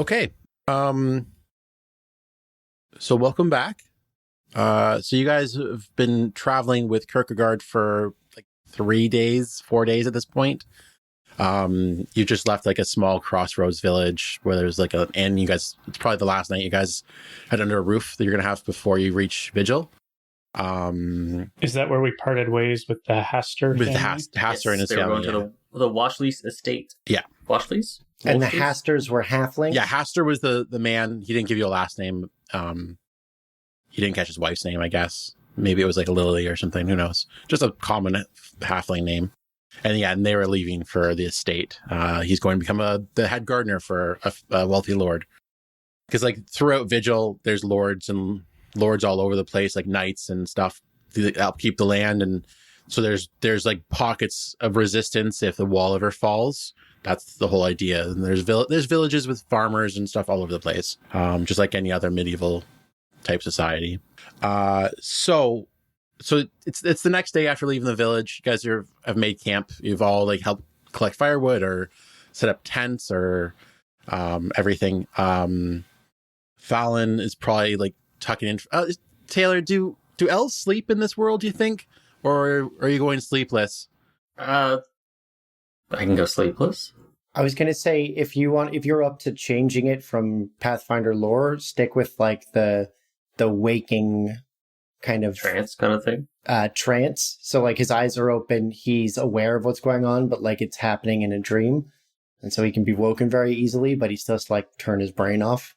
Okay. So welcome back. So you guys have been traveling with Kierkegaard for like 3 days, 4 days at this point. You just left like a small crossroads village where there's like an inn. You guys, it's probably the last night you guys had under a roof that you're gonna have before you reach Vigil. Is that where we parted ways with the Haster With family? Haster and his they were family. going to the Washley's estate. Yeah. Washley's? And the Wolfleys? Hasters were halflings? Yeah, Haster was the man. He didn't give you a last name. He didn't catch his wife's name, I guess. Maybe it was like a Lily or something. Who knows? Just a common halfling name. And they were leaving for the estate. He's going to become the head gardener for a wealthy lord. Because like throughout Vigil, there's lords all over the place, like knights and stuff to upkeep the land. And so there's like pockets of resistance if the wall ever falls. That's the whole idea. And there's villages with farmers and stuff all over the place, just like any other medieval type society. So it's the next day after leaving the village. You guys have made camp. You've all like helped collect firewood or set up tents or everything. Fallon is probably like tucking in. Taylor, do elves sleep in this world, do you think? Or are you going sleepless? I can go sleepless. I was going to say, if you're up to changing it from Pathfinder lore, stick with like the waking kind of Trance kind of thing. Trance. So like his eyes are open, he's aware of what's going on, but like it's happening in a dream. And so he can be woken very easily, but he still has to like turn his brain off.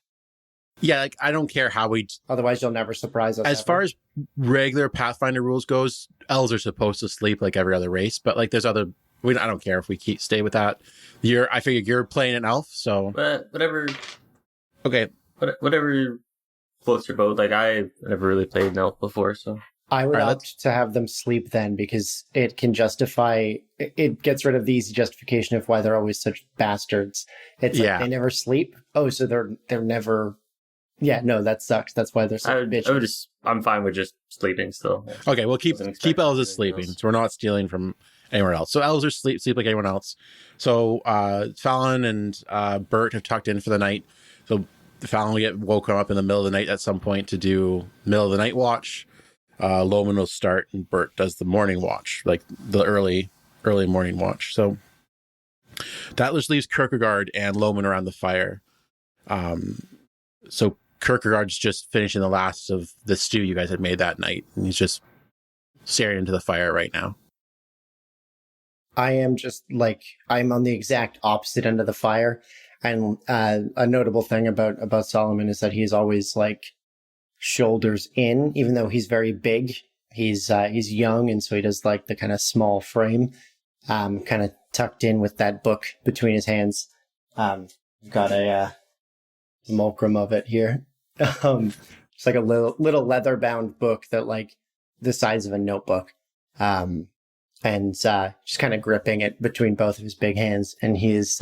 Yeah, like I don't care how we. Otherwise, you'll never surprise us. As far as regular Pathfinder rules goes, elves are supposed to sleep like every other race, but like there's other. I don't care if we stay with that. I figured you're playing an elf, so whatever. Okay. Whatever floats your boat. Like I never really played an elf before, so I would opt to have them sleep then, because it can justify. It gets rid of the easy justification of why they're always such bastards. It's like they never sleep. Oh, so they're never. Yeah, no, that sucks. That's why they're such bitches. I'm fine with just sleeping still. Okay, well keep elves as sleeping, so we're not stealing from anywhere else. So elves are sleep like anyone else. So Fallon and Bert have tucked in for the night. So Fallon will get woken up in the middle of the night at some point to do middle of the night watch. Loman will start, and Bert does the morning watch, like the early morning watch. So that just leaves Kierkegaard and Loman around the fire. So Kierkegaard's just finishing the last of the stew you guys had made that night, and he's just staring into the fire right now. I am just like, I'm on the exact opposite end of the fire. And a notable thing about Solomon is that he's always like shoulders in, even though he's very big. He's young, and so he does like the kind of small frame, kind of tucked in with that book between his hands. Got a mulcrum of it here. It's like a little leather bound book that like the size of a notebook. And just kind of gripping it between both of his big hands. And he's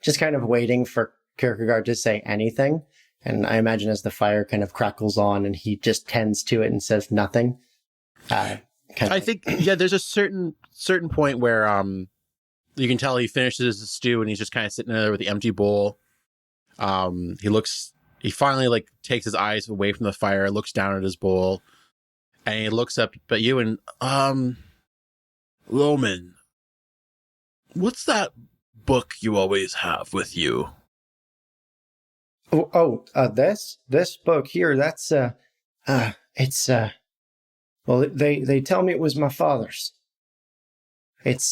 just kind of waiting for Kierkegaard to say anything. And I imagine as the fire kind of crackles on and he just tends to it and says nothing. I think, there's a certain point where you can tell he finishes the stew and he's just kind of sitting there with the empty bowl. He finally like takes his eyes away from the fire, looks down at his bowl, and he looks up at you and, Loman, what's that book you always have with you? This book here, that's, it's, well, they tell me it was my father's. It's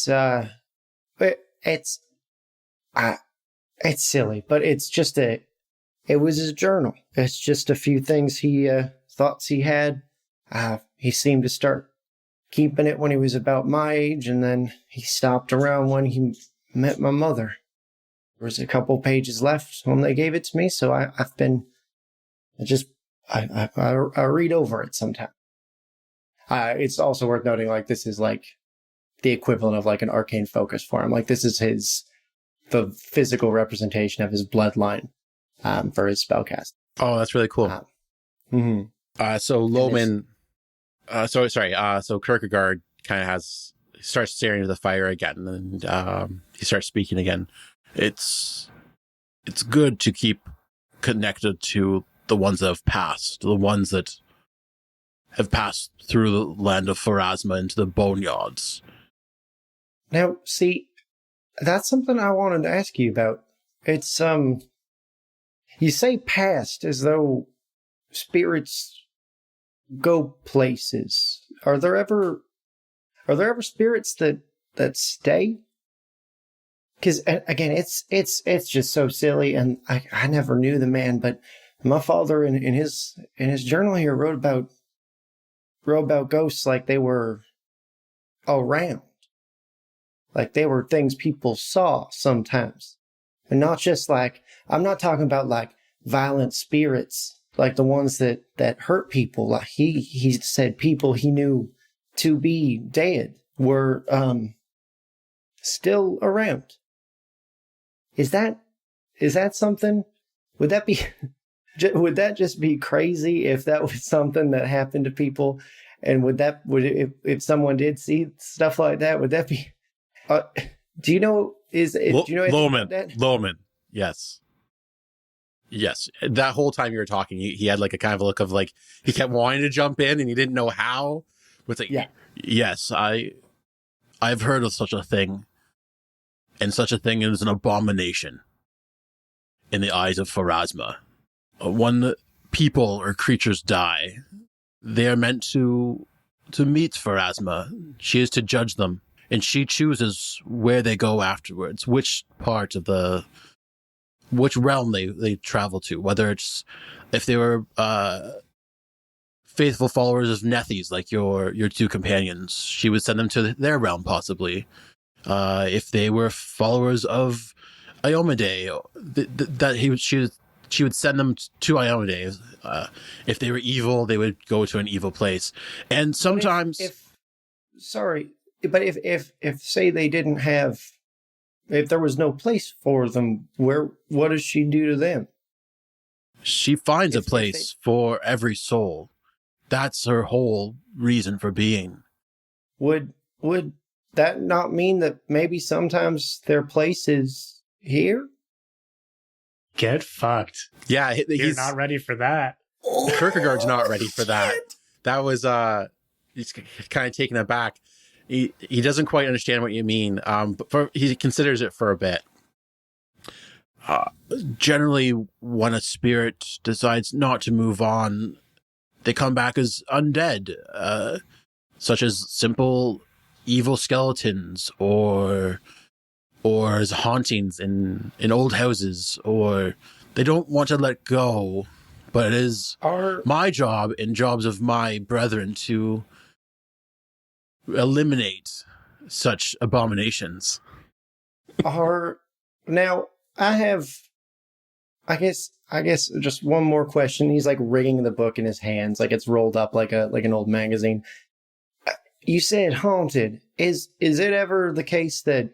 silly, but it's just it was his journal. It's just a few things thoughts he had. He seemed to start keeping it when he was about my age, and then he stopped around when he met my mother. There was a couple pages left when they gave it to me, so I read over it sometime. It's also worth noting, like, this is like the equivalent of like an arcane focus for him. Like, this is the physical representation of his bloodline for his spellcast. Oh, that's really cool. So Loman, so Kierkegaard kind of starts staring into the fire again, and he starts speaking again. It's it's good to keep connected to the ones that have passed, the ones that have passed through the land of Pharasma into the boneyards. Now, see, that's something I wanted to ask you about. It's, you say past as though spirits go places. Are there ever spirits that stay? Because again, it's just so silly, and I never knew the man, but my father in his journal here wrote about ghosts like they were around, like they were things people saw sometimes, and not just like, I'm not talking about like violent spirits like the ones that hurt people. Like he said people he knew to be dead were still around. Is that something? Would that be would that just be crazy if that was something that happened to people? And if someone did see stuff like that, would that be? Do you know? Do you know anything about that? Loman, yes. That whole time you were talking, he had like a kind of a look of like he kept wanting to jump in and he didn't know how. It's like, yeah. Yes, I've heard of such a thing, and such a thing is an abomination in the eyes of Pharasma. When people or creatures die, they are meant to meet Pharasma. She is to judge them, and she chooses where they go afterwards, which part of which realm they travel to, whether it's if they were faithful followers of Nethys, like your two companions, she would send them to their realm, possibly. If they were followers of Iomade, she would send them to Iomade. If they were evil, they would go to an evil place. And sometimes, if say they didn't have, if there was no place for them, what does she do to them? She finds a place for every soul. That's her whole reason for being. Would that not mean that maybe sometimes their place is here? Get fucked. Yeah, You're not ready for that. Kierkegaard's not ready for that. That was he's kind of taken aback. He doesn't quite understand what you mean. But he considers it for a bit. Generally, when a spirit decides not to move on, they come back as undead, such as simple evil skeletons, or as hauntings in old houses, or they don't want to let go. But it is my job and jobs of my brethren to eliminate such abominations. Now I guess just one more question. He's like rigging the book in his hands, like it's rolled up like an old magazine. You said haunted. Is it ever the case that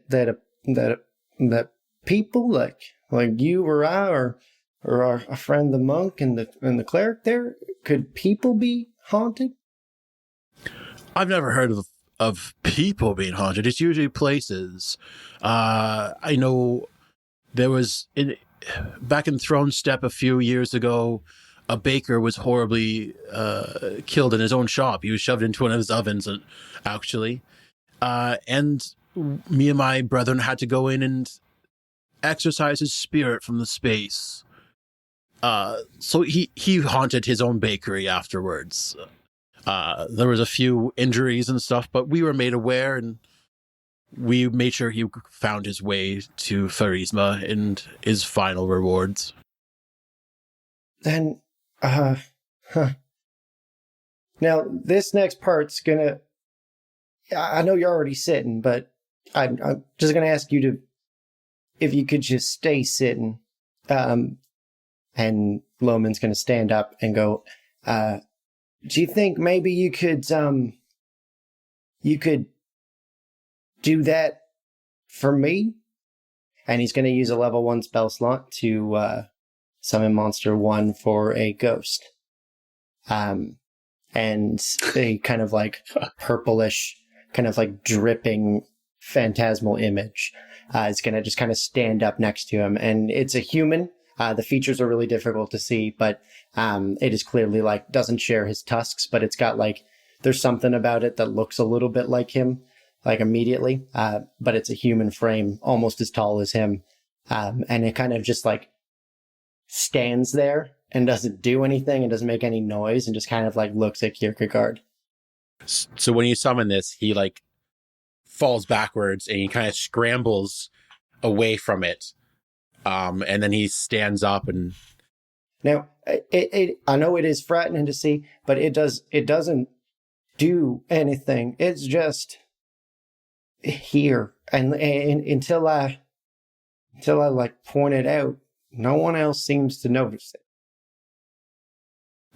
people like you or I or our friend the monk and the cleric there, could people be haunted? I've never heard of people being haunted. It's usually places. I know there was back in Throne Step a few years ago, a baker was horribly killed in his own shop. He was shoved into one of his ovens, actually. And me and my brethren had to go in and exorcise his spirit from the space. So he haunted his own bakery afterwards. There was a few injuries and stuff, but we were made aware, and we made sure he found his way to Pharasma and his final rewards. Then, Now, this next part's gonna... I know you're already sitting, but I'm just gonna ask you to... if you could just stay sitting. And Loman's gonna stand up and go, do you think maybe you could do that for me? And he's going to use a level 1 spell slot to summon monster 1 for a ghost. And a kind of like purplish, kind of like dripping phantasmal image is going to just kind of stand up next to him. And it's a human. The features are really difficult to see, but it is clearly like doesn't share his tusks, but it's got like, there's something about it that looks a little bit like him, like immediately. But it's a human frame, almost as tall as him. And it kind of just like stands there and doesn't do anything and doesn't make any noise and just kind of like looks at Kierkegaard. So when you summon this, he like falls backwards and he kind of scrambles away from it. And then he stands up and... Now, I know it is frightening to see, but it doesn't do anything. It's just here. And until I like point it out, no one else seems to notice it.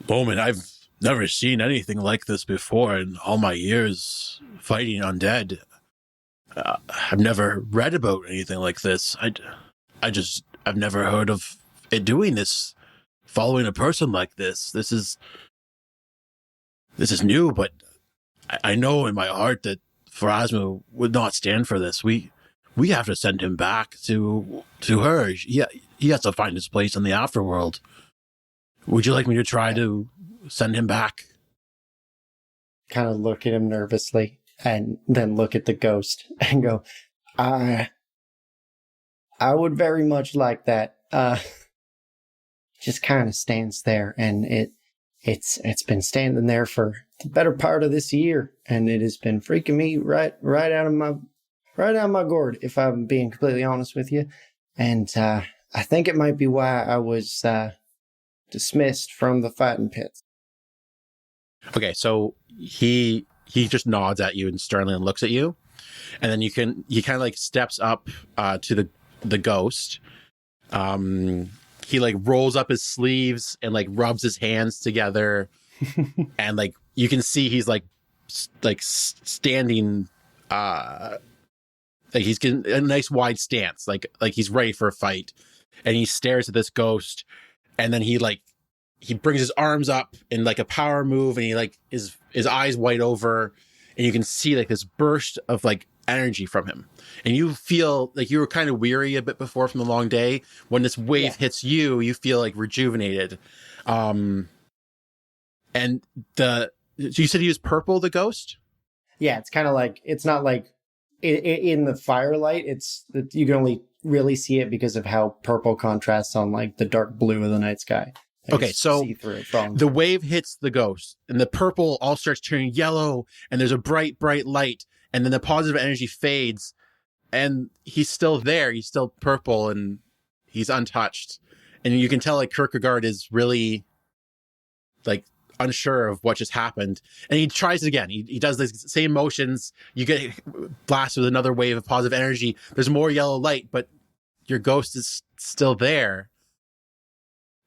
Bowman, I've never seen anything like this before in all my years fighting undead. I've never read about anything like this. I've never heard of it doing this, following a person like this. This is new, but I know in my heart that Pharasma would not stand for this. We have to send him back to her. He has to find his place in the afterworld. Would you like me to try to send him back? Kind of look at him nervously and then look at the ghost and go, I would very much like that. Just kind of stands there, and it's been standing there for the better part of this year, and it has been freaking me right out of my gourd, if I'm being completely honest with you. And I think it might be why I was dismissed from the fighting pits. Okay, so he just nods at you and sternly and looks at you, and then he kind of like steps up to the ghost. He like rolls up his sleeves and like rubs his hands together, and like you can see he's like standing, like he's getting a nice wide stance, like he's ready for a fight, and he stares at this ghost, and then he brings his arms up in like a power move, and he like his eyes wide over, and you can see like this burst of like energy from him, and you feel like you were kind of weary a bit before from the long day. When this wave hits you, you feel like rejuvenated. And so you said he was purple, the ghost? Yeah, it's kind of like, it's not like in the firelight, you can only really see it because of how purple contrasts on like the dark blue of the night sky. Okay, so the wave hits the ghost, and the purple all starts turning yellow, and there's a bright light, and then the positive energy fades, and he's still there. He's still purple, and he's untouched. And you can tell like Kierkegaard is really like unsure of what just happened. And he tries it again. He does the same motions. You get blasted with another wave of positive energy. There's more yellow light, but your ghost is still there.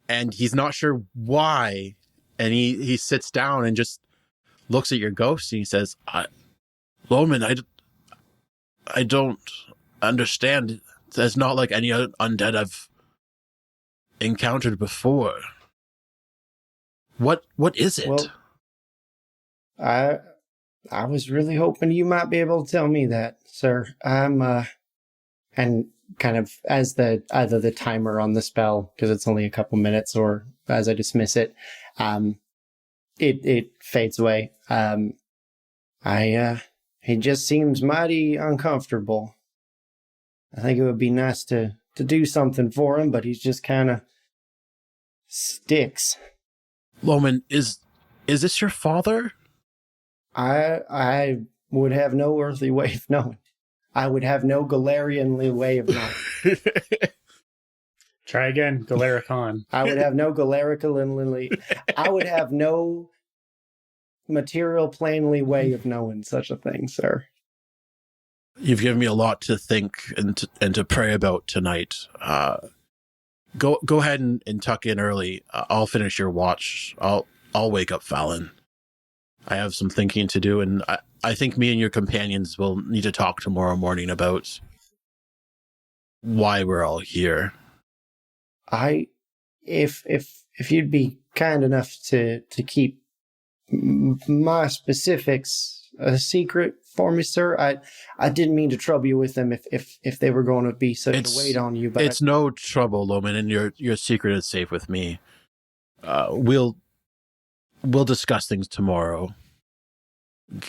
And he's not sure why. And he sits down and just looks at your ghost, and he says, Loman, I don't understand. It's not like any other undead I've encountered before. What is it? Well, I was really hoping you might be able to tell me that, sir. And kind of as either the timer on the spell, because it's only a couple minutes, or as I dismiss it, it fades away. He just seems mighty uncomfortable. I think it would be nice to do something for him, but he's just kind of sticks. Loman, is this your father? I would have no earthly way of knowing. I would have no Golericon way of knowing. Try again, Golericon. I would have no Golericon. I would have no material planely way of knowing such a thing, sir. You've given me a lot to think and to pray about tonight. Go ahead and tuck in early. I'll finish your watch. I'll wake up Fallon. I have some thinking to do, and I think me and your companions will need to talk tomorrow morning about why we're all here. If you'd be kind enough to keep my specifics a secret for me, sir? I didn't mean to trouble you with them if they were going to be such a weight on you. But it's no trouble, Loman, and your secret is safe with me. We'll discuss things tomorrow.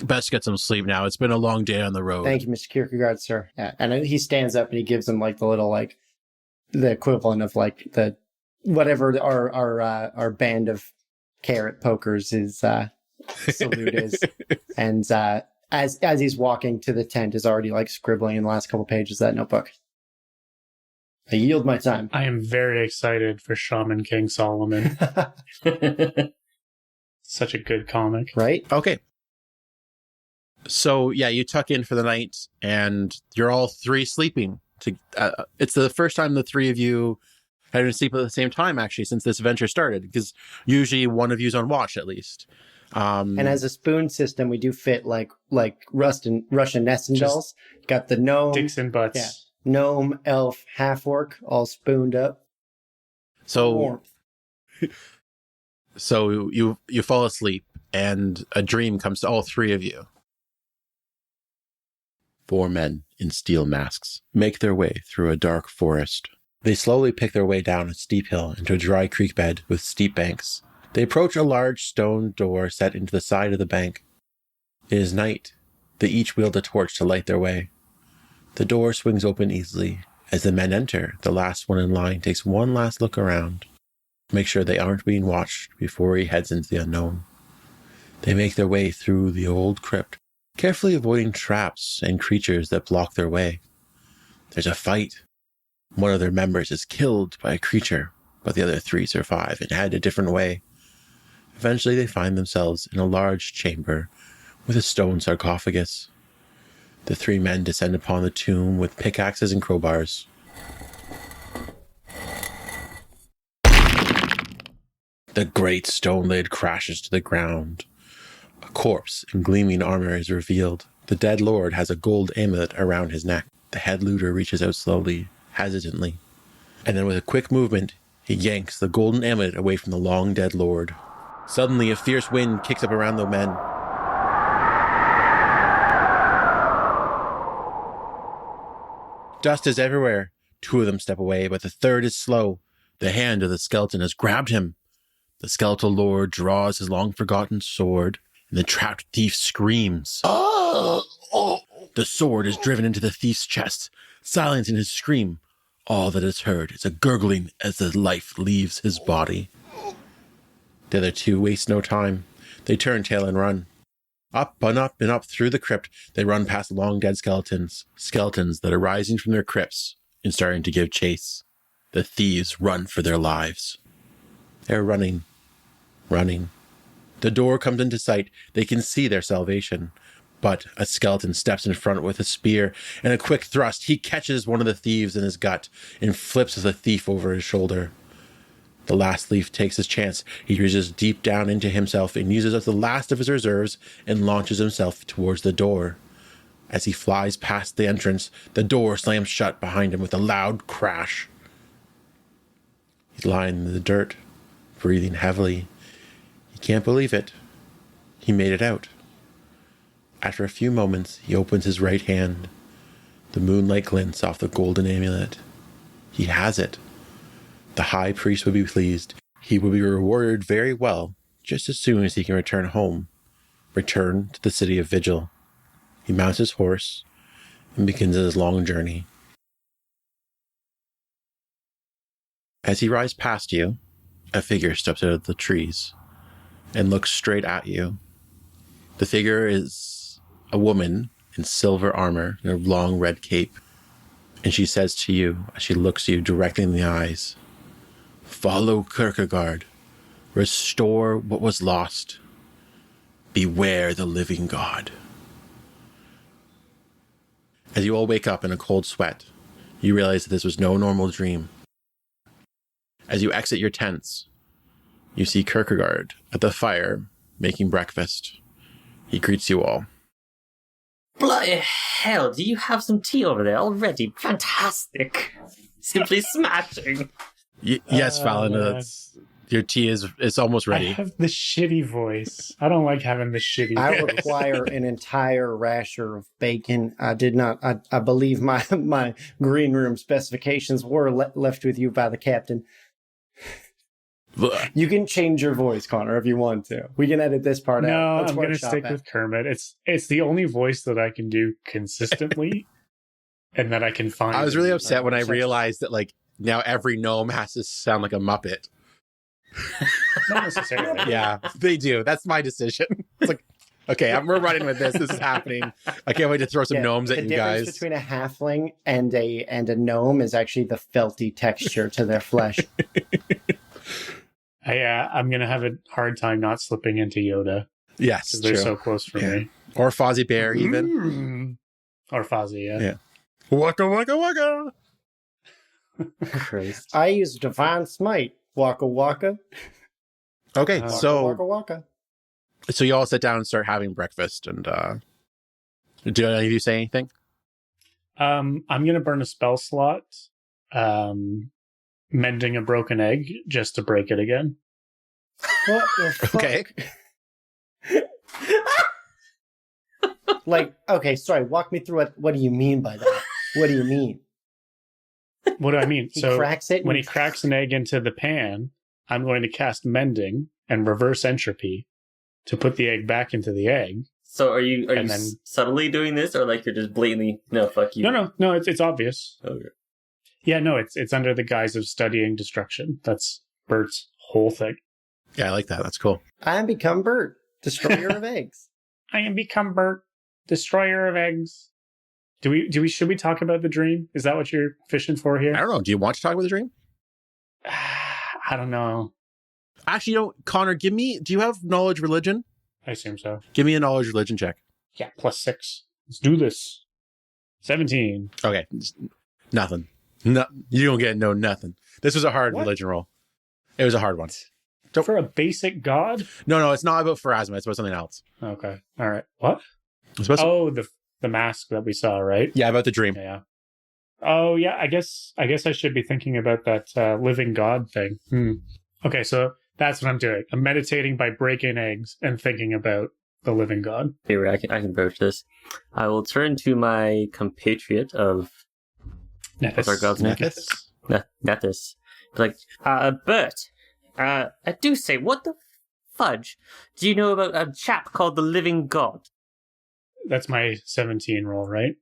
Best get some sleep now. It's been a long day on the road. Thank you, Mr. Kierkegaard, sir. Yeah. And he stands up and he gives him like the little like the equivalent of like the whatever our band of carrot pokers is salute is. And as he's walking to the tent is already like scribbling in the last couple pages of that notebook. I yield my time. I am very excited for Shaman King Solomon. Such a good comic. Right? Okay. So, yeah, you tuck in for the night, and you're all three sleeping. It's the first time the three of you had to sleep at the same time, actually, since this adventure started, because usually one of you's on watch, at least. And as a spoon system, we do fit like Russian nesting dolls. Got the gnome. Dicks and butts. Yeah. Gnome, elf, half-orc, all spooned up. So, warmth. So you fall asleep, and a dream comes to all three of you. 4 men in steel masks make their way through a dark forest. They slowly pick their way down a steep hill into a dry creek bed with steep banks. They approach a large stone door set into the side of the bank. It is night. They each wield a torch to light their way. The door swings open easily. As the men enter, the last one in line takes one last look around, make sure they aren't being watched before he heads into the unknown. They make their way through the old crypt, carefully avoiding traps and creatures that block their way. There's a fight. One of their members is killed by a creature, but the other 3 survive and head a different way. Eventually they find themselves in a large chamber with a stone sarcophagus. The 3 men descend upon the tomb with pickaxes and crowbars. The great stone lid crashes to the ground. A corpse in gleaming armor is revealed. The dead lord has a gold amulet around his neck. The head looter reaches out slowly, hesitantly, and then with a quick movement, he yanks the golden amulet away from the long dead lord. Suddenly, a fierce wind kicks up around the men. Dust is everywhere. 2 of them step away, but the third is slow. The hand of the skeleton has grabbed him. The skeletal lord draws his long-forgotten sword, and the trapped thief screams. The sword is driven into the thief's chest, silencing his scream. All that is heard is a gurgling as the life leaves his body. The other 2 waste no time. They turn tail and run. Up and up and up through the crypt, they run past long-dead skeletons that are rising from their crypts and starting to give chase. The thieves run for their lives. They're running. The door comes into sight. They can see their salvation. But a skeleton steps in front with a spear, and a quick thrust, he catches one of the thieves in his gut and flips the thief over his shoulder. The last thief takes his chance. He reaches deep down into himself and uses up the last of his reserves and launches himself towards the door. As he flies past the entrance, the door slams shut behind him with a loud crash. He's lying in the dirt, breathing heavily. He can't believe it. He made it out. After a few moments, he opens his right hand. The moonlight glints off the golden amulet. He has it. The high priest would be pleased. He will be rewarded very well just as soon as he can return home. Return to the city of Vigil. He mounts his horse and begins his long journey. As he rides past you, a figure steps out of the trees and looks straight at you. The figure is a woman in silver armor and a long red cape, and she says to you as she looks you directly in the eyes, "Follow Kierkegaard. Restore what was lost. Beware the living God." As you all wake up in a cold sweat, you realize that this was no normal dream. As you exit your tents, you see Kierkegaard at the fire making breakfast. He greets you all. Bloody hell, do you have some tea over there already? Fantastic. Simply smashing. Yes, Fallon, Your tea is almost I ready. have the shitty voice. I don't like having the shitty I voice. require an entire rasher of bacon. I did not. I believe my green room specifications were left with you by the captain. You can change your voice, Connor, if you want to. We can edit this part out. No, Let's I'm going to workshop stick it. with Kermit. It's the only voice that I can do consistently and that I can find. I was really upset when I Such- realized that like now every gnome has to sound like a Muppet. Not necessarily. Yeah, they do. That's my decision. It's like, okay, we're running with this. This is happening. I can't wait to throw some gnomes at you The difference guys. between a halfling and a gnome is actually the felty texture to their flesh. I'm going to have a hard time not slipping into Yoda Yes, because they're true. so close for Yeah. me. Or Fozzie Bear, even. Or Fozzie, yeah. Yeah. Waka waka waka. Christ. I use Divine Smite. Waka waka. Okay, Waka, Waka waka. so you all sit down and start having breakfast, and do any of you say anything? I'm going to burn a spell slot, mending a broken egg just to break it again. What the fuck? Okay. Like, okay, sorry. Walk me through it. What do you mean by that? What do you mean? What do I mean? He So cracks it. when he and- cracks an egg into the pan, I'm going to cast mending and reverse entropy to put the egg back into the egg. So are you And then- subtly doing this, or like you're just blatantly no fuck you? No, it's obvious. Okay. Yeah, no, it's under the guise of studying destruction. That's Bert's whole thing. Yeah, I like that. That's cool. I become Bert, destroyer of eggs. I am become Bert, destroyer of eggs. Should we talk about the dream? Is that what you're fishing for here? I don't know. Do you want to talk about the dream? I don't know. Actually, you know, Connor, do you have knowledge religion? I assume so. Give me a knowledge religion check. Yeah, +6. Let's do this. 17. Okay. Nothing. No, you don't get nothing. This was a hard What? religion roll. It was a hard one. For a basic god? No, it's not about Pharasma. It's about something else. Okay. All right. What? It's supposed to- Oh, the mask that we saw, right? yeah, about the dream. Yeah. Oh, yeah. I guess I should be thinking about that living god thing. Okay, so that's what I'm doing. I'm meditating by breaking eggs and thinking about the living god. Here, I can broach this. I will turn to my compatriot of what's our god's name? Nethys? Nethys. Like, Bert, I do say, what the fudge do you know about a chap called the Living God? That's my 17 roll, right?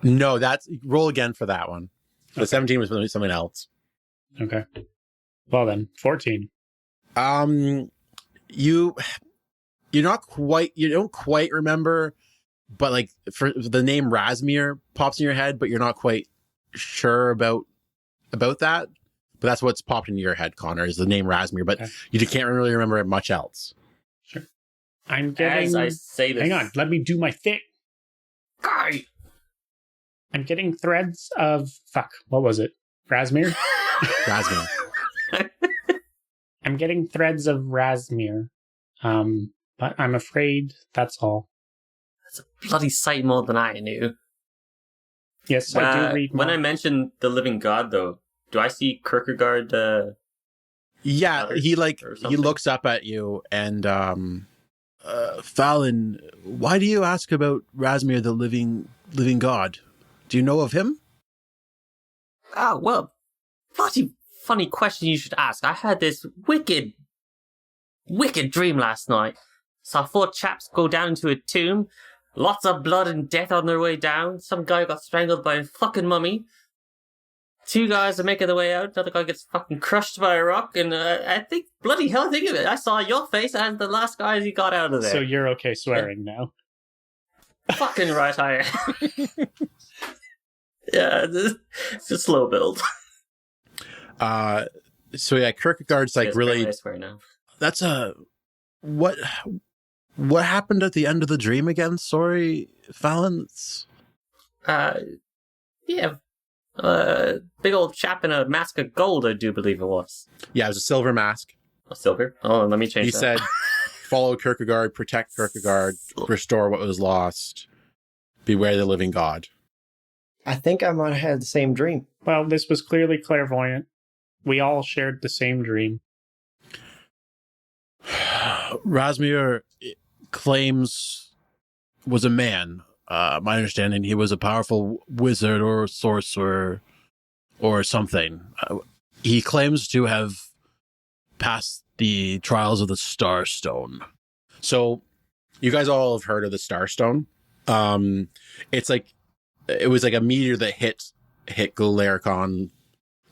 No, that's roll again for that one. The Okay. 17 was something else. Okay. Well then, 14. You don't quite remember, but like for the name Razmir pops in your head, but you're not quite sure about that. But that's what's popped into your head, Connor, is the name Razmir, but Okay. you can't really remember much else. I'm getting... As I say this, Hang on, let me do my thing. Guy! I'm getting threads of... Fuck, what was it? Razmir? Razmir. I'm getting threads of Razmir. But I'm afraid that's all. That's a bloody sight more than I knew. Yes, I do read When more. I mentioned the Living God, though, do I see Kierkegaard? Yeah, Others he or something? looks up at you and Fallon, why do you ask about Razmir, the living god? Do you know of him? Oh, well, bloody funny question you should ask. I had this wicked dream last night. Saw 4 chaps go down into a tomb. Lots of blood and death on their way down. Some guy got strangled by a fucking mummy. 2 guys are making their way out. Another guy gets fucking crushed by a rock. And I think, bloody hell, think of it. I saw your face as the last guys he got out of there. So you're okay swearing now. Fucking right I am. Yeah, it's a slow build. So yeah, Kierkegaard's like Yes, really, I swear now. that's what happened at the end of the dream again? Sorry, Fallon. Yeah. Big old chap in a mask of gold, I do believe it was. Yeah, it was a silver mask. A silver? Oh, let me change He that. said, follow Kierkegaard, protect Kierkegaard, restore what was lost, beware the living god. I think I might have had the same dream. Well, this was clearly clairvoyant. We all shared the same dream. Rasmir claims was a man. My understanding, he was a powerful wizard or sorcerer or something. He claims to have passed the trials of the Starstone. So, you guys all have heard of the Starstone. It's like, it was like a meteor that hit Golericon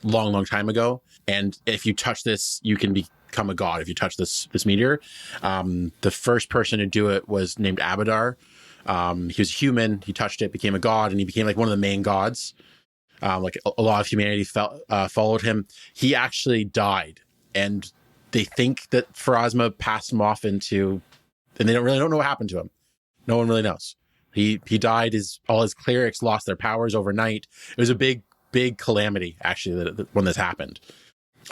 long time ago. And if you touch this, you can become a god if you touch this meteor. The first person to do it was named Abadar. He was human. He touched it, became a god, and he became like one of the main gods. Like a lot of humanity followed him. He actually died, and they think that Pharasma passed him off into, and they don't know what happened to him. No one really knows. He died. All his clerics lost their powers overnight. It was a big calamity, actually, when this happened.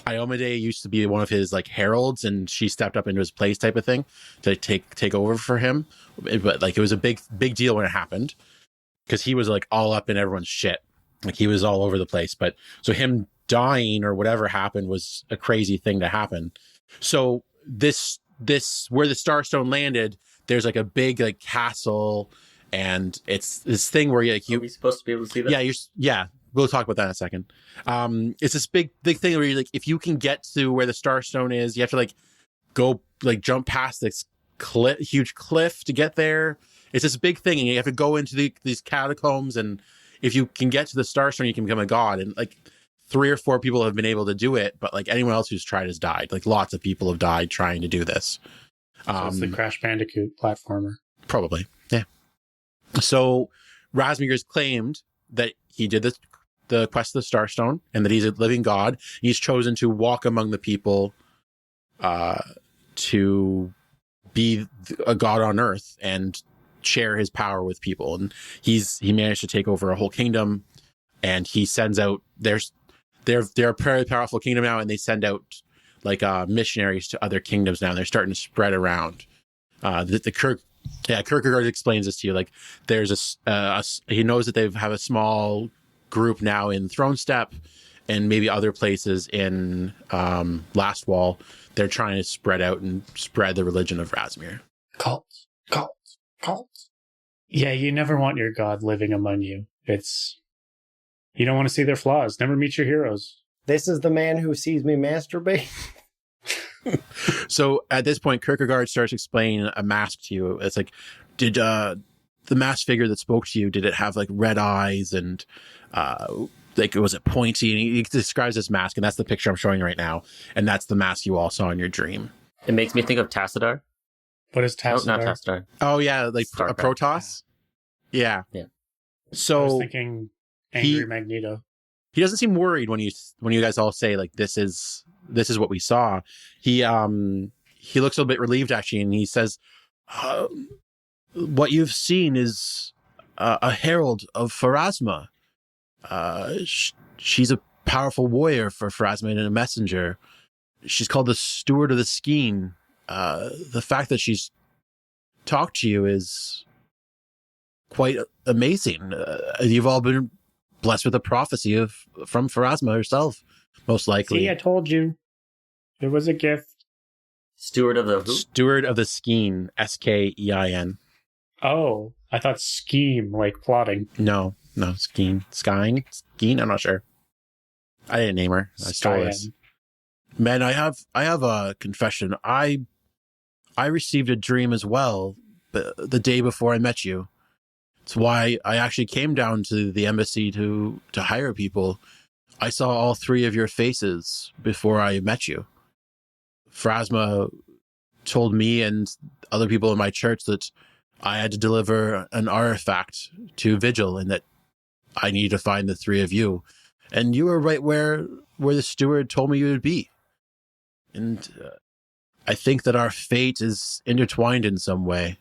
Iomade used to be one of his like heralds, and she stepped up into his place, type of thing, to take over for him. But like, it was a big deal when it happened, because he was like all up in everyone's shit. Like, he was all over the place. But so him dying or whatever happened was a crazy thing to happen. So this where the Starstone landed, there's like a big like castle, and it's this thing where are we supposed to be able to see that? Yeah. We'll talk about that in a second. It's this big thing where like, if you can get to where the Starstone is, you have to like go like jump past this huge cliff to get there. It's this big thing, and you have to go into these catacombs, and if you can get to the Starstone, you can become a god. And like 3 or 4 people have been able to do it, but like anyone else who's tried has died. Like, lots of people have died trying to do this. So it's the Crash Bandicoot platformer. Probably, yeah. So Rasmir's claimed that he did the quest of the Starstone, and that he's a living god. He's chosen to walk among the people, to be a god on Earth and share his power with people. And he managed to take over a whole kingdom, and he sends out they're a very powerful kingdom now, and they send out like missionaries to other kingdoms now. And they're starting to spread around. Kierkegaard explains this to you. Like, there's he knows that they have a small group now in Thronestep, and maybe other places in Last Wall. They're trying to spread out and spread the religion of Rasmir. Cults. Yeah, you never want your god living among you. You don't want to see their flaws. Never meet your heroes. This is the man who sees me masturbate. So at this point, Kierkegaard starts explaining a mask to you. It's like, did the masked figure that spoke to you, did it have like red eyes, and like, was it pointy? And he describes this mask, and that's the picture I'm showing you right now. And that's the mask you all saw in your dream. It makes me think of Tassadar. What is Tassadar? No, not Tassadar. Oh yeah, like a Protoss. Yeah. So I was thinking Angry Magneto. He doesn't seem worried when you guys all say like, this is what we saw. He looks a little bit relieved, actually, and he says, what you've seen is a herald of Pharasma. She's a powerful warrior for Pharasma and a messenger. She's called the Steward of the Skeen. The fact that she's talked to you is quite amazing. You've all been blessed with a prophecy from Pharasma herself, most likely. See, I told you. It was a gift. Steward of the who? Steward of the Skeen, Skein. Oh, I thought scheme, like plotting. No, Skeen. Skeen? I'm not sure. I didn't name her. I stole this. Man, I have a confession. I received a dream as well, the day before I met you. It's why I actually came down to the embassy to hire people. I saw all 3 of your faces before I met you. Pharasma told me and other people in my church that I had to deliver an artifact to Vigil, and that I needed to find the 3 of you. And you were right where the steward told me you would be. And I think that our fate is intertwined in some way.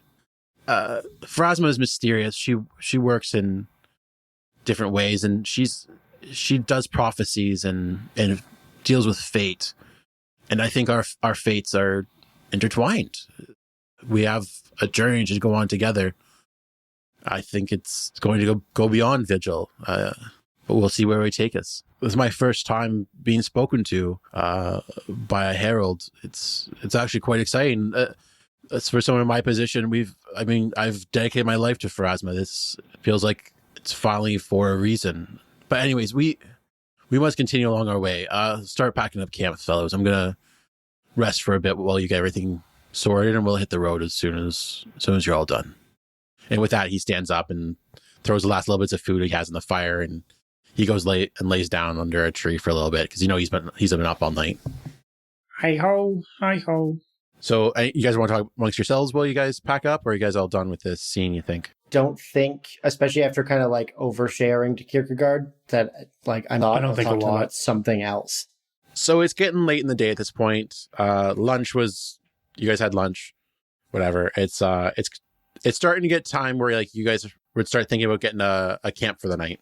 Pharasma is mysterious. She works in different ways, and she does prophecies and deals with fate. And I think our fates are intertwined. We have a journey to go on together. I think it's going to go beyond Vigil, but we'll see where it take us. This is my first time being spoken to by a herald. It's actually quite exciting. That's for someone in my position. I've dedicated my life to Pharasma. This feels like it's finally for a reason. But anyways, we must continue along our way. Start packing up camp, fellows. I'm gonna rest for a bit while you get everything sorted, and we'll hit the road as soon as you're all done. And with that, he stands up and throws the last little bits of food he has in the fire, and he goes late and lays down under a tree for a little bit because he's been up all night. Hi ho, hi ho. So you guys want to talk amongst yourselves while you guys pack up, or are you guys all done with this scene, you think? Don't think, especially after kind of like oversharing to Kierkegaard, that like I don't think about something else. So it's getting late in the day at this point. You guys had lunch, whatever. It's starting to get time where like you guys would start thinking about getting a camp for the night.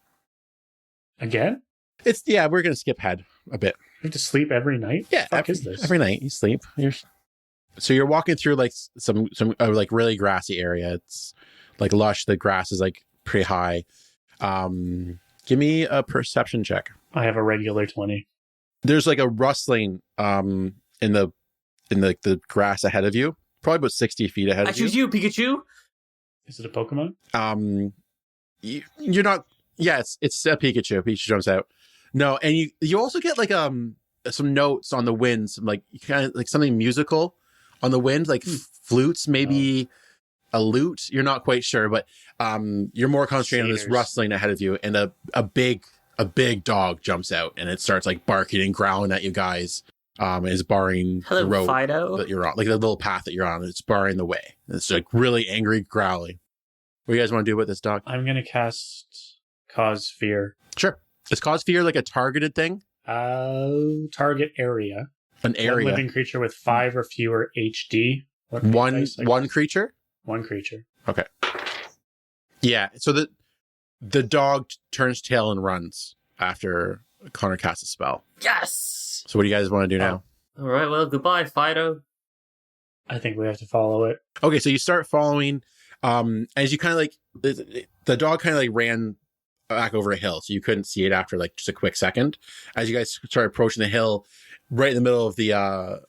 Again? We're gonna skip ahead a bit. You have to sleep every night? Yeah, what the fuck is this? Every night you sleep. You're walking through like some like really grassy area. It's like lush. The grass is like pretty high. Give me a perception check. I have a regular 20. There's like a rustling in the grass ahead of you, probably about 60 feet ahead of you. I choose you, Pikachu. Is it a Pokemon? You're not. Yeah, it's a Pikachu. Pikachu jumps out. No, and you also get like some notes on the wind, some like kind of like something musical on the wind, like flutes, maybe a lute. You're not quite sure, but you're more concentrating on this rustling ahead of you, and a big dog jumps out, and it starts like barking and growling at you guys. Is barring the road Fido. that you're on, like the little path that you're on. It's barring the way. It's like really angry growling. What do you guys want to do with this dog? I'm gonna cast Cause Fear. Sure. Is Cause Fear like a targeted thing? Target area. An area. One living creature with 5 or fewer HD. One creature? One creature. Okay. Yeah. So the dog turns tail and runs after Connor casts a spell. Yes! So what do you guys want to do now? All right, well, goodbye, Fido. I think we have to follow it. Okay, so you start following. As you kind of like the dog kind of like ran back over a hill, so you couldn't see it after like just a quick second. As you guys start approaching the hill, right in the middle of the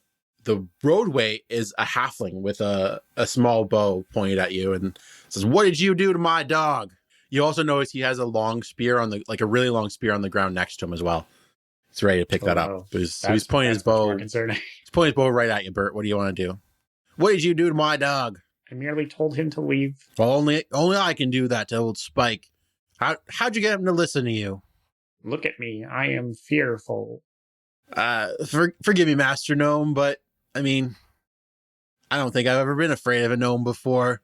roadway is a halfling with a small bow pointed at you and says, "What did you do to my dog?" You also notice he has a long spear a really long spear on the ground next to him as well. He's ready to pick that up. He's pointing his bow. He's pointing his bow right at you, Bert. What do you want to do? What did you do to my dog? I merely told him to leave. Well, only I can do that to old Spike. How'd you get him to listen to you? Look at me. I am fearful. Forgive me, Master Gnome, but I mean, I don't think I've ever been afraid of a gnome before.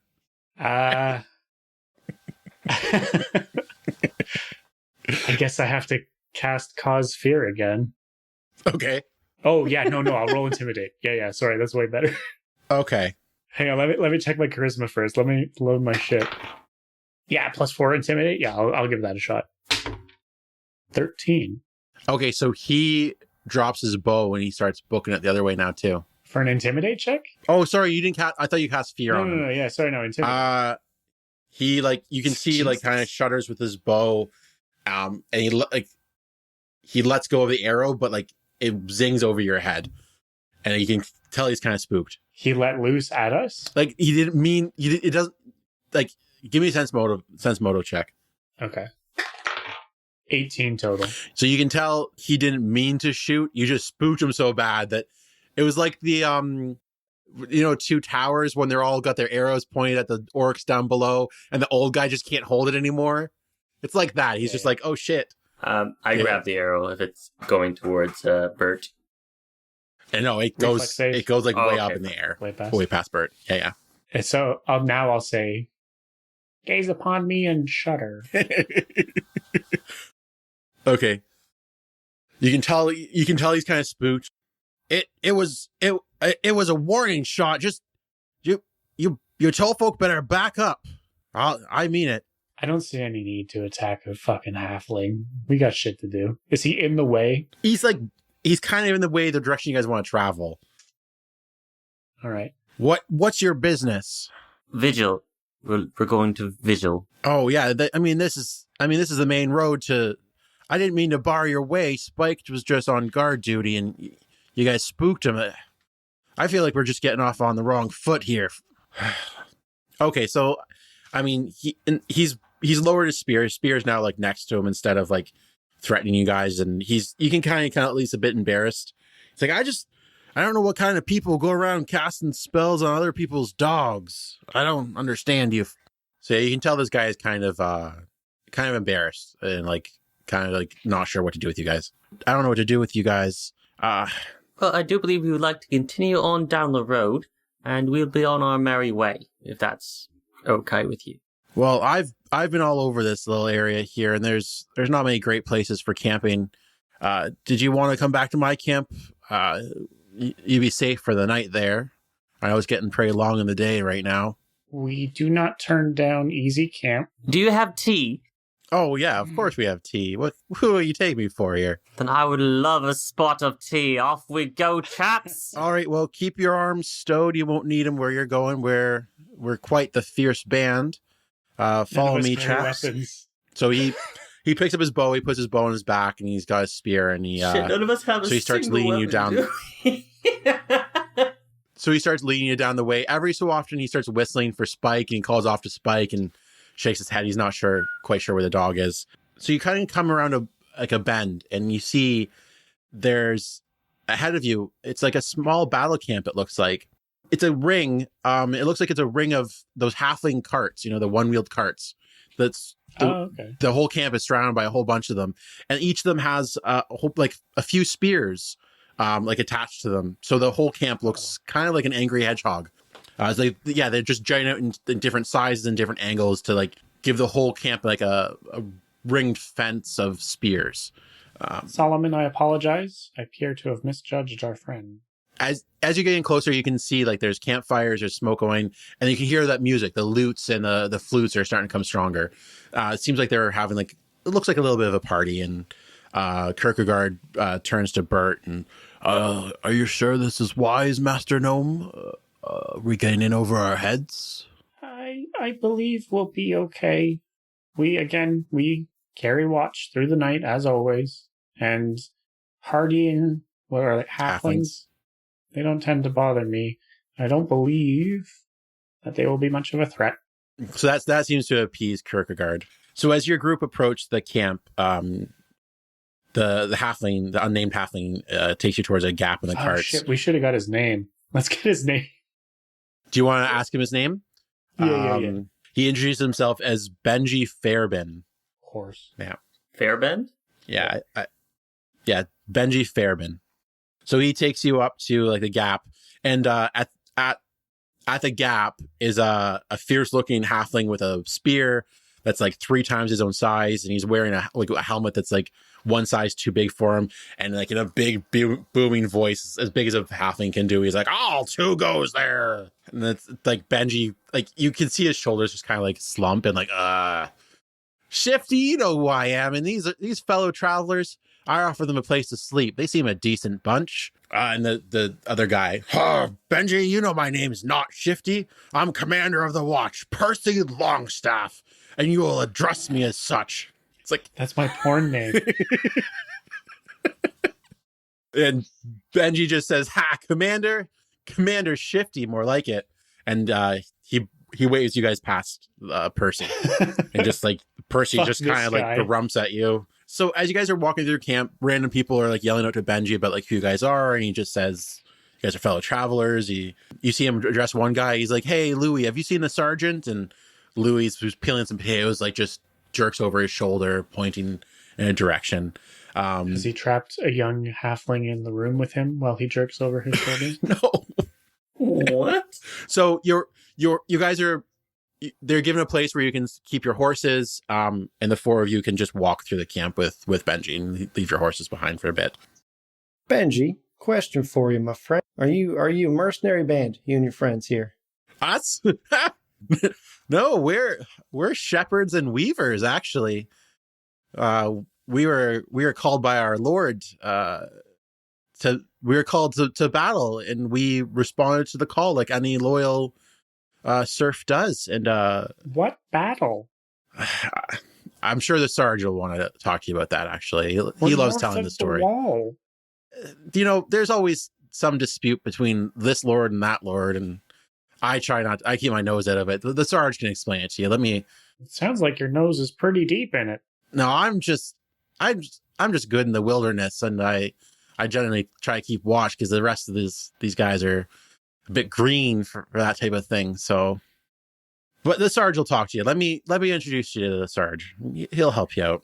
I guess I have to cast Cause Fear again. Okay. Oh, yeah. No. I'll roll Intimidate. Yeah. Sorry. That's way better. Okay. Hang on. Let me check my charisma first. Let me load my shit. Yeah. +4 Intimidate. Yeah. I'll give that a shot. 13. Okay. So he drops his bow and he starts booking it the other way now too. For an Intimidate check? Oh, sorry. You didn't cast. I thought you cast Fear on him. No. Yeah. Sorry. No. Intimidate. He you can see like kind of shudders with his bow. And he lets go of the arrow, but like it zings over your head, and you can tell he's kind of spooked. He let loose at us. Like he didn't mean. It doesn't. Like, give me a sense moto check. Okay. 18 total. So you can tell he didn't mean to shoot. You just spooked him so bad that it was like the two towers when they're all got their arrows pointed at the orcs down below, and the old guy just can't hold it anymore. It's like that. He's just like, oh shit. I grab the arrow if it's going towards Bert. And no, it goes like way up in the air. Way past Bert. Yeah. And so now I'll say, gaze upon me and shudder. Okay. You can tell he's kind of spooked. It was a warning shot. Just you tall folk better back up. I mean it. I don't see any need to attack a fucking halfling. We got shit to do. Is he in the way? He's kind of in the way, the direction you guys want to travel. All right. What's your business? Vigil. We're going to Vigil. Oh yeah. This is the main road to. I didn't mean to bar your way. Spike was just on guard duty, and you guys spooked him. I feel like we're just getting off on the wrong foot here. Okay, so I mean, he's lowered his spear. His spear is now like next to him instead of like threatening you guys, and you can kind of at least a bit embarrassed. It's like I don't know what kind of people go around casting spells on other people's dogs. I don't understand you. So yeah, you can tell this guy is kind of embarrassed and like kind of like not sure what to do with you guys. I don't know what to do with you guys. Well, I do believe we would like to continue on down the road, and we'll be on our merry way, if that's okay with you. Well, I've been all over this little area here, and there's not many great places for camping. Did you want to come back to my camp? You'd be safe for the night there. I know it's getting pretty long in the day right now. We do not turn down easy camp. Do you have tea? Oh, yeah, of course we have tea. Who will you take me for here? Then I would love a spot of tea. Off we go, chaps. All right, well, keep your arms stowed. You won't need them where you're going. We're quite the fierce band. Follow me, chaps. Weapons. So he picks up his bow, he puts his bow on his back, and he's got a spear, and he... Shit, none of us have so he starts leading you down... So he starts leading you down the way. Every so often, he starts whistling for Spike, and he calls off to Spike and shakes his head. He's not quite sure where the dog is. So you kind of come around a bend, and you see there's ahead of you. It's like a small battle camp. It looks like it's a ring. It looks like it's a ring of those halfling carts. You know, the one-wheeled carts. The whole camp is surrounded by a whole bunch of them, and each of them has a few spears. Like attached to them. So the whole camp looks kind of like an angry hedgehog. They're just giant out in different sizes and different angles to like give the whole camp like a ringed fence of spears. Solomon, I apologize. I appear to have misjudged our friend. As you're getting closer, you can see like there's campfires, there's smoke going, and you can hear that music. The lutes and the flutes are starting to come stronger. It seems like they're having it looks like a little bit of a party, and Kierkegaard turns to Bert and, are you sure this is wise, Master Gnome? We getting in over our heads? I believe we'll be okay. We carry watch through the night, as always. And hardying, what are they, halflings? They don't tend to bother me. I don't believe that they will be much of a threat. So that seems to appease Kierkegaard. So as your group approached the camp, the halfling, the unnamed halfling, takes you towards a gap in the carts. Shit, we should have got his name. Let's get his name. Do you want to ask him his name? Yeah. He introduced himself as Benji Fairbin. Of course. Yeah. Fairbin? Yeah. Benji Fairbin. So he takes you up to like the gap, and at the gap is a fierce looking halfling with a spear that's like 3 times his own size, and he's wearing a helmet that's like one size too big for him, and like in a big booming voice as big as a halfling can do, he's like, "Oh, 2 goes there," and it's like Benji, like you can see his shoulders just kind of like slump and like, Shifty, you know who I am, and these fellow travelers, I offer them a place to sleep. They seem a decent bunch. And the other guy, Benji, you know my name's not Shifty. I'm commander of the watch, Percy Longstaff, and you will address me as such. It's like, that's my porn name. And Benji just says, "Ha, Commander Shifty, more like it." And he waves you guys past Percy, and just like Percy just kind of like grumps at you. So as you guys are walking through camp, random people are like yelling out to Benji about like who you guys are, and he just says, "You guys are fellow travelers." You see him address one guy. He's like, "Hey, Louis, have you seen the sergeant?" And Louis, who's peeling some potatoes, like just jerks over his shoulder, pointing in a direction. Has he trapped a young halfling in the room with him while he jerks over his shoulder? No. What? So you guys are, they're given a place where you can keep your horses, and the 4 of you can just walk through the camp with Benji and leave your horses behind for a bit. Benji, question for you, my friend. Are you a mercenary band, you and your friends here? Us? No, we're shepherds and weavers, actually. We were called by our Lord to battle, and we responded to the call like any loyal serf does. And what battle? I'm sure the sergeant will want to talk to you about that. Actually, he loves telling the story. Wall. You know, there's always some dispute between this lord and that lord, and I keep my nose out of it. The Sarge can explain it to you. It sounds like your nose is pretty deep in it. No, I'm just good in the wilderness, and I generally try to keep watch because the rest of these guys are a bit green for that type of thing. So, but the Sarge will talk to you. Let me introduce you to the Sarge. He'll help you out.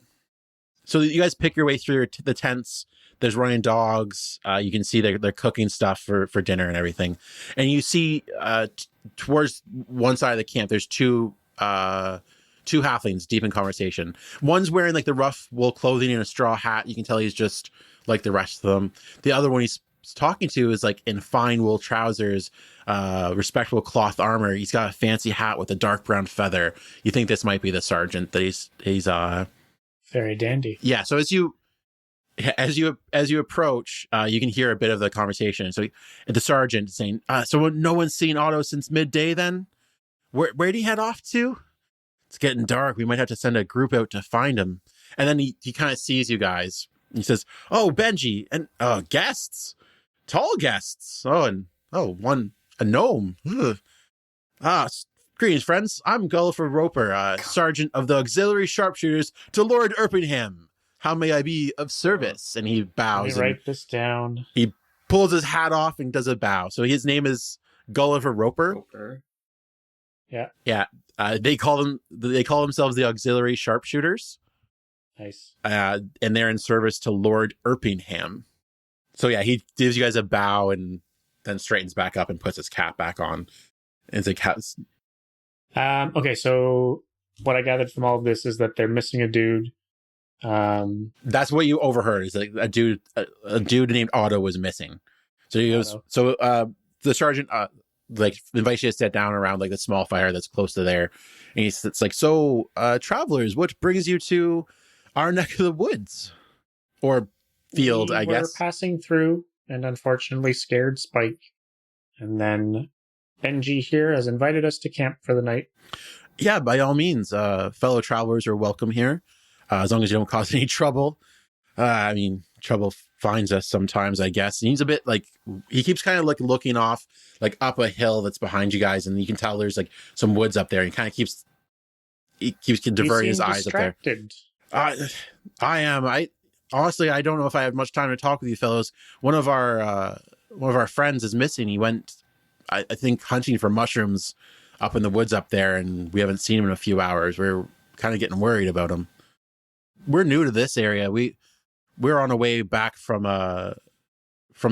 So you guys pick your way through the tents. There's running dogs. You can see they're cooking stuff for dinner and everything. And you see towards one side of the camp, there's two halflings deep in conversation. One's wearing like the rough wool clothing and a straw hat. You can tell he's just like the rest of them. The other one he's talking to is like in fine wool trousers, respectable cloth armor. He's got a fancy hat with a dark brown feather. You think this might be the sergeant that he's very dandy. Yeah. So as you approach, you can hear a bit of the conversation. So the sergeant saying, "So no one's seen Otto since midday. Then where'd he head off to? It's getting dark. We might have to send a group out to find him." And then he kind of sees you guys. He says, "Oh, Benji, and guests, tall guests. One a gnome. Ugh. Greetings, friends. I'm Gulliver Roper, sergeant of the auxiliary sharpshooters to Lord Erpingham. How may I be of service?" And he bows. Let me write this down. He pulls his hat off and does a bow. So his name is Gulliver Roper. Yeah. Yeah. They call themselves the auxiliary sharpshooters. Nice. And they're in service to Lord Erpingham. So yeah, he gives you guys a bow and then straightens back up and puts his cap back on. And it's like, okay, so what I gathered from all of this is that they're missing a dude. That's what you overheard, is like a dude named Otto was missing. So he goes, the sergeant like invites you to sit down around like the small fire that's close to there. And it's like, "So travelers, what brings you to our neck of the woods or field?" I guess we're passing through and unfortunately scared Spike. And then Benji here has invited us to camp for the night. Yeah, by all means, fellow travelers are welcome here, as long as you don't cause any trouble. I mean, trouble finds us sometimes, I guess. And he's a bit like, he keeps kind of like looking off, like up a hill that's behind you guys, and you can tell there's like some woods up there. He kind of keeps diverting his eyes distracted. up there. I am. Honestly, I don't know if I have much time to talk with you fellows. One of our friends is missing. He went, I think, hunting for mushrooms up in the woods up there, and we haven't seen him in a few hours. We're kind of getting worried about him. We're new to this area. We're on our way back from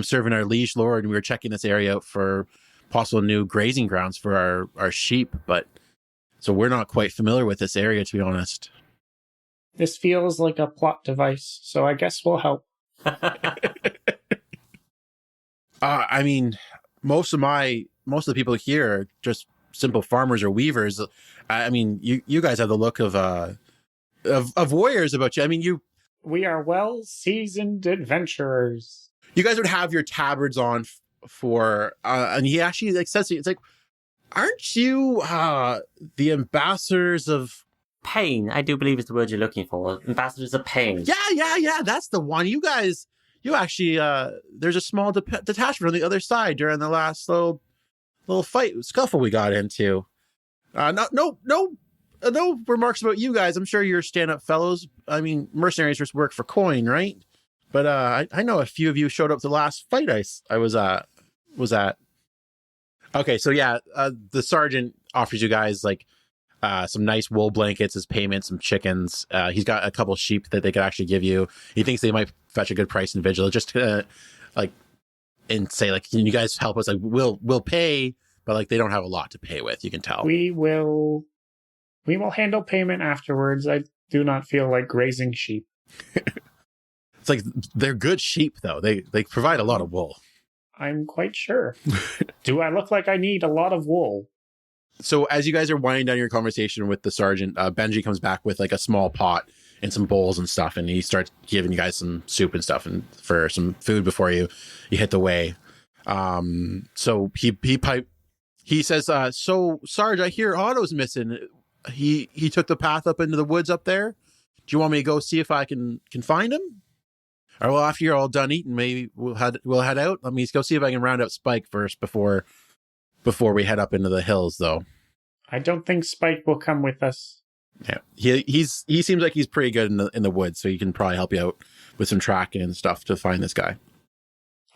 serving our liege lord, and we were checking this area out for possible new grazing grounds for our sheep. But so we're not quite familiar with this area, to be honest. This feels like a plot device, so I guess we'll help. I mean, most of the people here are just simple farmers or weavers. I mean, you guys have the look of warriors about you. I mean, we are well-seasoned adventurers. You guys would have your tabards on for, and he actually like says, it's like, "Aren't you the ambassadors of pain?" I do believe is the word you're looking for. Ambassadors of pain. Yeah. That's the one. You guys, you actually, there's a small detachment on the other side during the last little scuffle we got into. No remarks about you guys. I'm sure you're stand-up fellows. I mean, mercenaries just work for coin, right? But I know a few of you showed up to the last fight I was at. Okay, so yeah, the sergeant offers you guys like some nice wool blankets as payment, some chickens. He's got a couple sheep that they could actually give you. He thinks they might fetch a good price in Vigil. Just and say like, "Can you guys help us? Like, we'll pay," but like they don't have a lot to pay with. You can tell. We will handle payment afterwards. I do not feel like grazing sheep. It's like they're good sheep though. They provide a lot of wool. I'm quite sure. Do I look like I need a lot of wool? So as you guys are winding down your conversation with the sergeant, Benji comes back with like a small pot and some bowls and stuff, and he starts giving you guys some soup and stuff and for some food before you hit the way. So he says, "So Sarge, I hear Otto's missing. He took the path up into the woods up there. Do you want me to go see if I can find him?" All right, well, after you're all done eating, maybe we'll head out. Let me go see if I can round up Spike first before we head up into the hills, though. I don't think Spike will come with us. Yeah, he seems like he's pretty good in the woods, so he can probably help you out with some tracking and stuff to find this guy.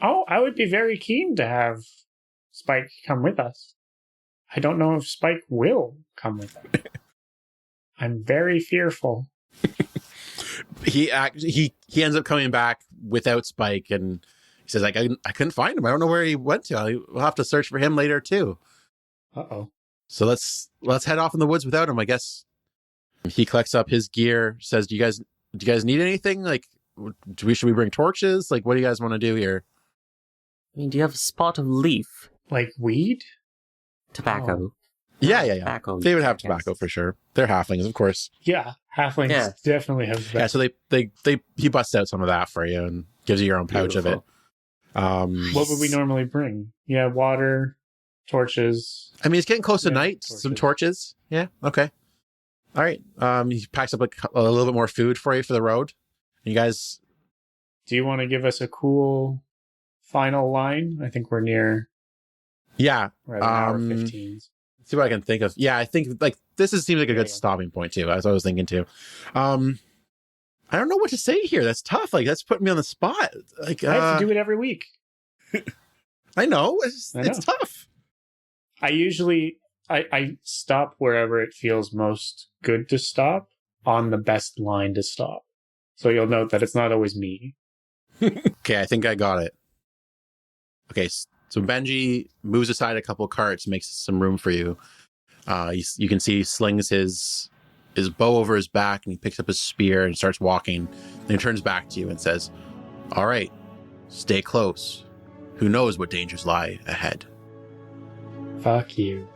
Oh, I would be very keen to have Spike come with us. I don't know if Spike will come with us. I'm very fearful. He ends up coming back without Spike, and he says, I couldn't find him. I don't know where he went to. We'll have to search for him later too. Uh-oh. So let's head off in the woods without him, I guess. He collects up his gear, says, do you guys need anything? Like, should we bring torches? Like, what do you guys want to do here? I mean, do you have a spot of leaf? Like weed? Tobacco. Oh. Yeah. Tobacco. They would have tobacco for sure. They're halflings, of course. Yeah, halflings definitely have tobacco. Yeah, so he busts out some of that for you and gives you your own pouch of it. What would we normally bring? Yeah, water, torches. I mean, it's getting close to night. Torches. Some torches. Yeah, okay. All right. He packs up a little bit more food for you for the road. You guys... Do you want to give us a cool final line? I think we're near... Yeah. We're at an hour 15. See what I can think of. Yeah, I think like this seems like a good stopping point too, as I was thinking too. I don't know what to say here. That's tough. Like that's putting me on the spot. Like I have to do it every week. I know. It's tough. I usually I stop wherever it feels most good to stop on the best line to stop. So you'll note that it's not always me. Okay, I think I got it. Okay, so Benji moves aside a couple carts, makes some room for you. You can see he slings his bow over his back, and he picks up his spear and starts walking. Then he turns back to you and says, "All right, stay close. Who knows what dangers lie ahead?" Fuck you.